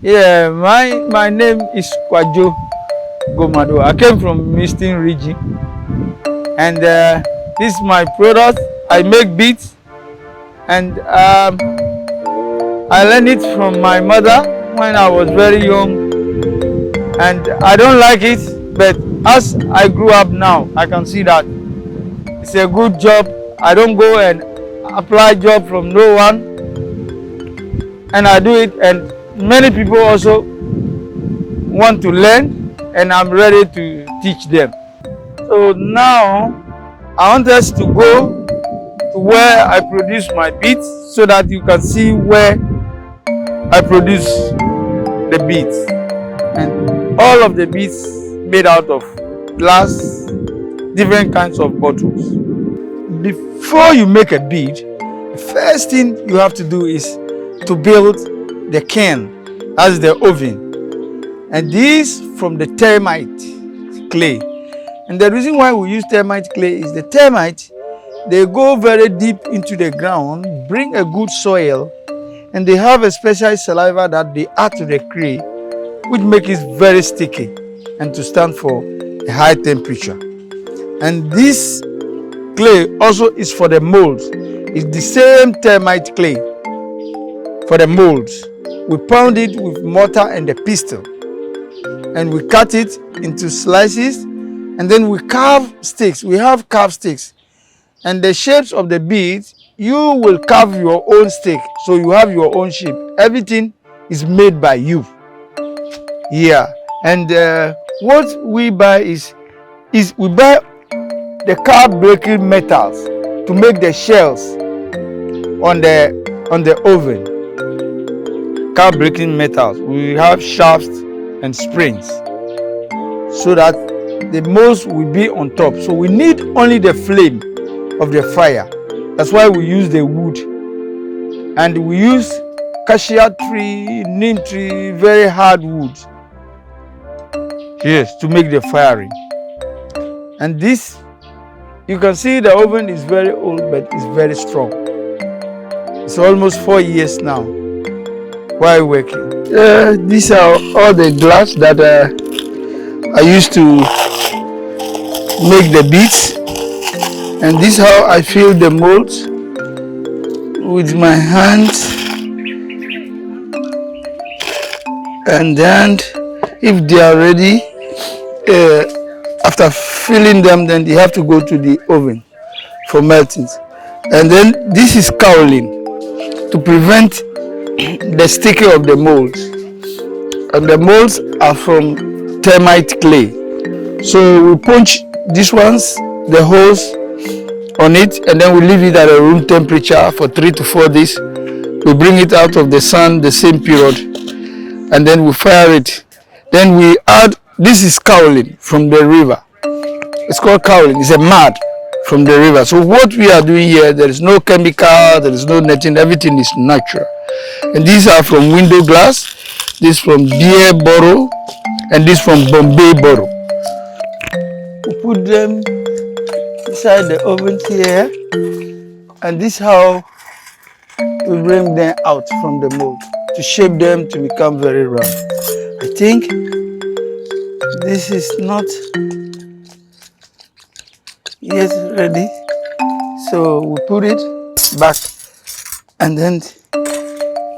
Yeah, my name is Kwajo Gomado. I came from Eastern region, and this is my product. I make beats, and I learned it from my mother when I was very young, and I don't like it, but as I grew up now, I can see that it's a good job. I don't go and apply job from no one, and I do it, and many people also want to learn, and I'm ready to teach them. So now I want us to go to where I produce my beats so that you can see where I produce the beats. And all of the beats made out of glass, different kinds of bottles. Before you make a bead, the first thing you have to do is to build the kiln, as the oven. And this from the termite clay. And the reason why we use termite clay is the termite, they go very deep into the ground, bring a good soil, and they have a special saliva that they add to the clay, which makes it very sticky and to stand for a high temperature. And this clay also is for the molds. It's the same termite clay for the molds. We pound it with mortar and a pestle, and we cut it into slices, and then we carve sticks. We have carved sticks, and the shapes of the beads, you will carve your own stick, so you have your own shape. Everything is made by you. Yeah, and what we buy is we buy the card breaking metals to make the shells on the oven. Card breaking metals. We have shafts and springs so that the molds will be on top. So we need only the flame of the fire. That's why we use the wood, and we use cassia tree, neem tree, very hard wood. Yes, to make the firing. And this, you can see the oven is very old, but it's very strong. It's almost 4 years now while working. These are all the glass that I used to make the beads, and this is how I fill the molds with my hands. And then if they are ready, after filling them, then they have to go to the oven for melting. And then this is cowling to prevent the sticking of the molds. And the molds are from termite clay. So we punch these ones, the holes on it, and then we leave it at a room temperature for 3 to 4 days. We bring it out of the sun the same period, and then we fire it. Then we add, this is cowling from the river. It's called cowling, it's a mud from the river. So what we are doing here, there is no chemical, there is no nothing, everything is natural. And these are from window glass, this from beer bottle, and this from Bombay bottle. We put them inside the oven here, and this is how we bring them out from the mold to shape them to become very round. I think this is not yet ready, so we put it back, and then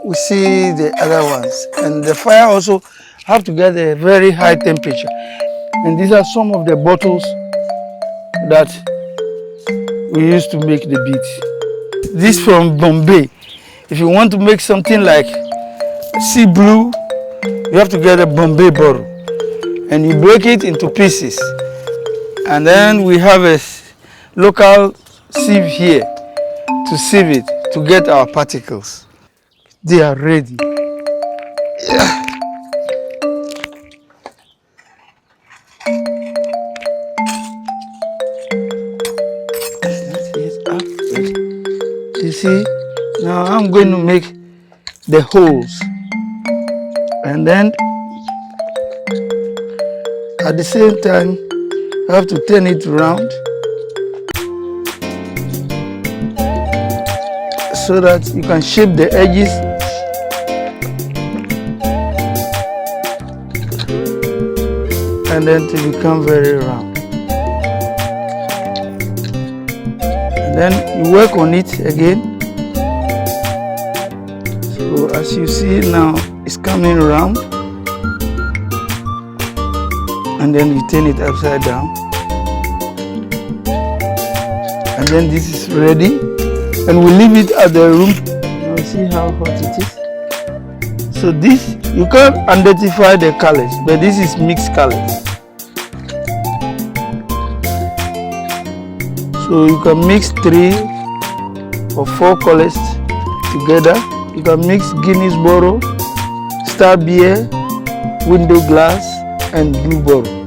we see the other ones. And the fire also have to get a very high temperature. And these are some of the bottles that we used to make the beads. This from Bombay. If you want to make something like sea blue, you have to get a Bombay bottle, and you break it into pieces. And then we have a local sieve here to sieve it to get our particles. They are ready. Yeah. You see, now I'm going to make the holes, and then at the same time I have to turn it around so that you can shape the edges. and then to become very round. And then you work on it again. So as you see now, it's coming round, and then you turn it upside down, and then this is ready, and we leave it at the room. Now see how hot it is. So this, you can't identify the colors, but this is mixed colors. So you can mix 3 or 4 colors together. You can mix Guinness Bottle, Star Beer, Window Glass, and Blue Bottle.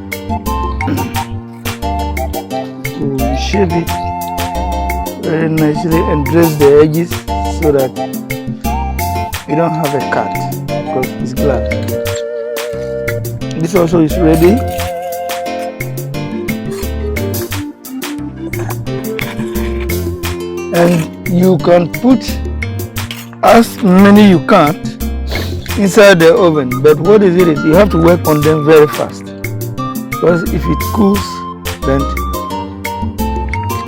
So you shape it very nicely and dress the edges so that you don't have a cut because it's glass. This also is ready. And you can put as many you can't inside the oven, but what is it is you have to work on them very fast, because if it cools then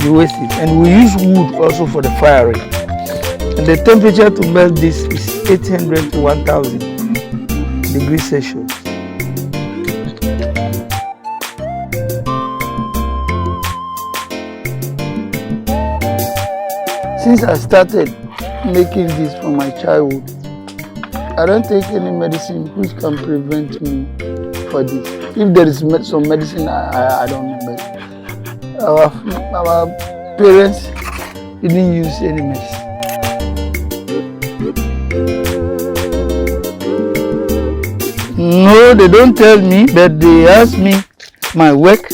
you waste it. And we use wood also for the firing, and the temperature to melt this is 800 to 1000 degrees Celsius. Since I started making this from my childhood, I don't take any medicine which can prevent me for this. If there is some medicine, I don't know. But our parents didn't use any medicine. No, they don't tell me, but they ask me my work.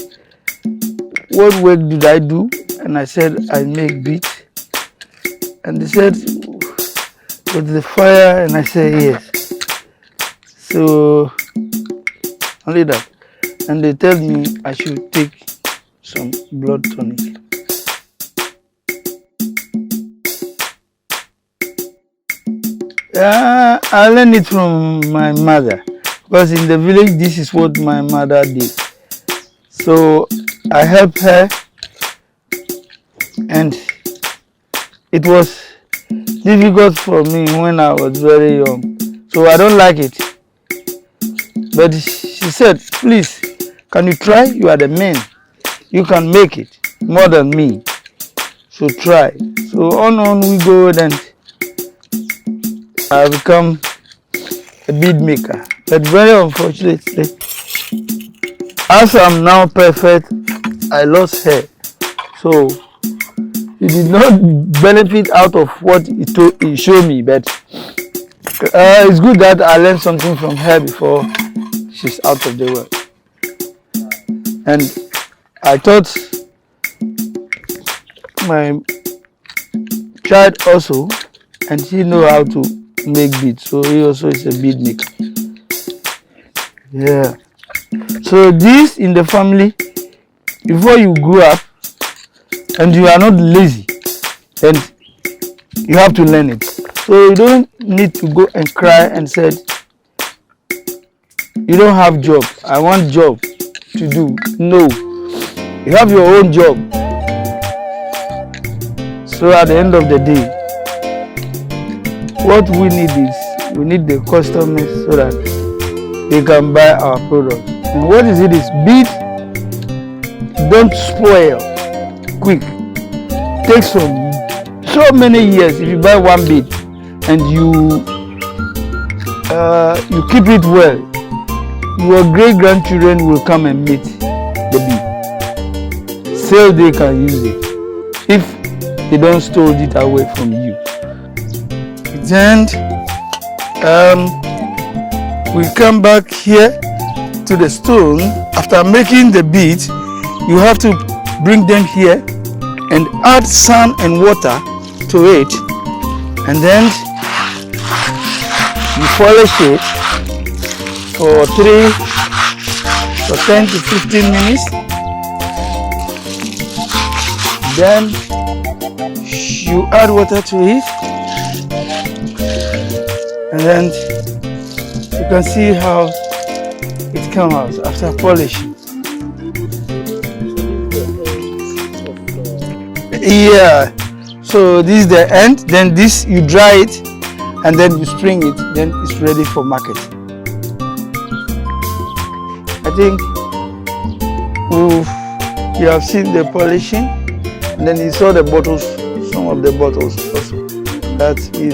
What work did I do? And I said I make beats. And they said, with the fire, and I said yes. So only that. And they tell me I should take some blood tonic. I learned it from my mother, because in the village this is what my mother did. So I helped her, and it was difficult for me when I was very young, so I don't like it. But she said, please, can you try? You are the man. You can make it more than me. So try. So on we go, then I become a bead maker. But very unfortunately, as I'm now perfect, I lost her. So he did not benefit out of what he showed me, but it's good that I learned something from her before she's out of the world. And I taught my child also, and he know how to make beads, so he also is a bead maker. Yeah. So this in the family, before you grow up and you are not lazy, then you have to learn it. So you don't need to go and cry and say you don't have job, I want job to do. No, you have your own job. So at the end of the day, what we need is, we need the customers so that they can buy our products. And what is it is, bead don't spoil quick. Takes so many years. If you buy one bead and you keep it well, your great grandchildren will come and meet the bead, so they can use it if they don't steal it away from you. Then we come back here to the stone. After making the beads, you have to bring them here and add sand and water to it, and then you polish it for 10 to 15 minutes. Then you add water to it, and then you can see how it comes out after polishing. Yeah. So this is the end. Then this you dry it, and then you string it. Then it's ready for market. I think you have seen the polishing, and then you saw the bottles. Some of the bottles also. That is.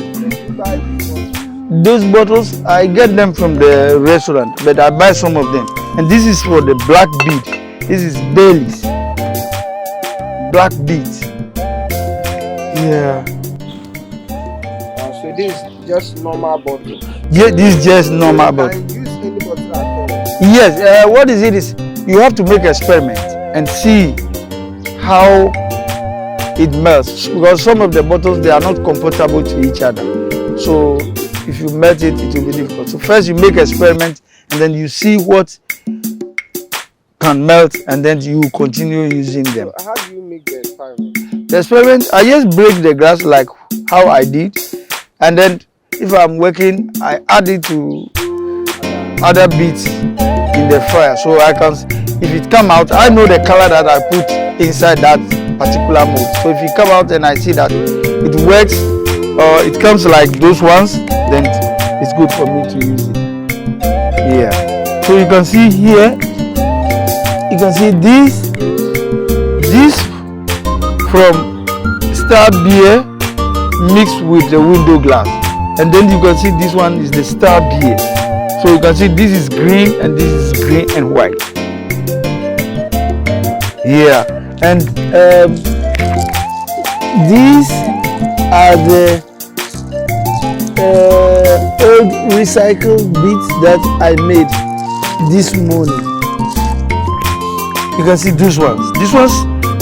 Those bottles I get them from the restaurant, but I buy some of them. And this is for the black bead. This is Bailey's black beads. Yeah. So this is just normal bottle. Yeah, this is just normal bottle. You can use any bottle at all. Yes. What is it? Is you have to make experiment and see how it melts, because some of the bottles they are not comfortable to each other. So if you melt it, it will be difficult. So first you make experiment, and then you see what can melt, and then you continue using them. So how do you make the experiment? The experiment, I just break the glass like how I did, and then if I'm working, I add it to other beads in the fire, so I can, if it come out, I know the color that I put inside that particular mold. So if it come out and I see that it works, or it comes like those ones, then it's good for me to use it. Yeah. So you can see here, you can see this from Star Beer mixed with the window glass, and then you can see this one is the Star Beer. So you can see this is green and this is green and white. Yeah, and these are the old recycled beads that I made this morning. You can see these ones. These ones,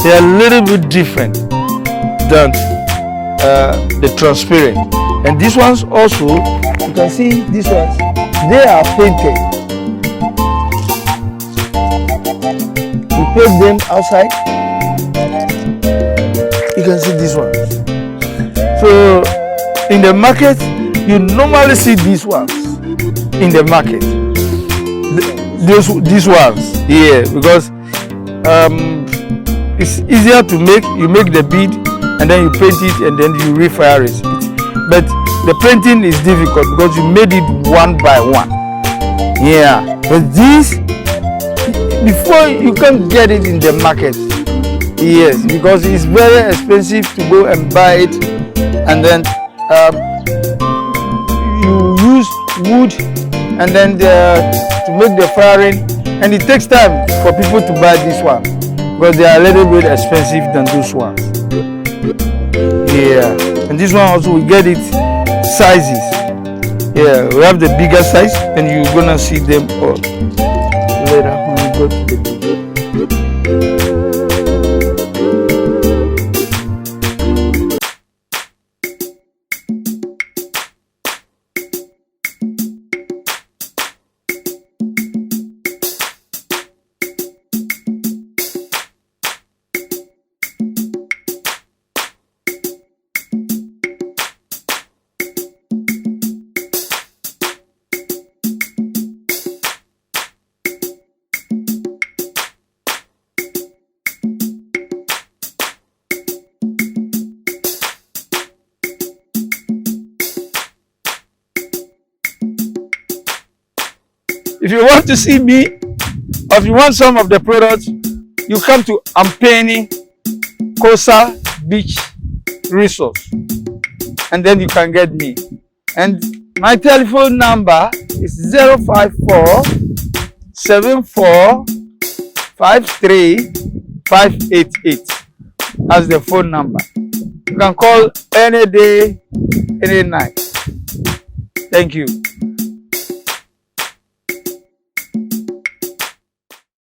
they are a little bit different than the transparent. And these ones also, you can see these ones, they are painted. We paint them outside. You can see these ones. So in the market, you normally see these ones in the market. These ones, yeah, because it's easier to make. You make the bead and then you paint it and then you refire it. But the painting is difficult because you made it one by one. Yeah, but this, before you can get it in the market. Yes, because it's very expensive to go and buy it, and then you use wood and then to make the firing, and it takes time for people to buy this one because they are a little bit expensive than those ones. Yeah, and this one also we get it sizes. Yeah, we have the bigger size, and you're gonna see them all later when we go to the bigger. If you want to see me, or if you want some of the products, you come to Ampeni Kosa Beach Resort, and then you can get me. And my telephone number is 054 74 53 588. That's the phone number. You can call any day, any night. Thank you.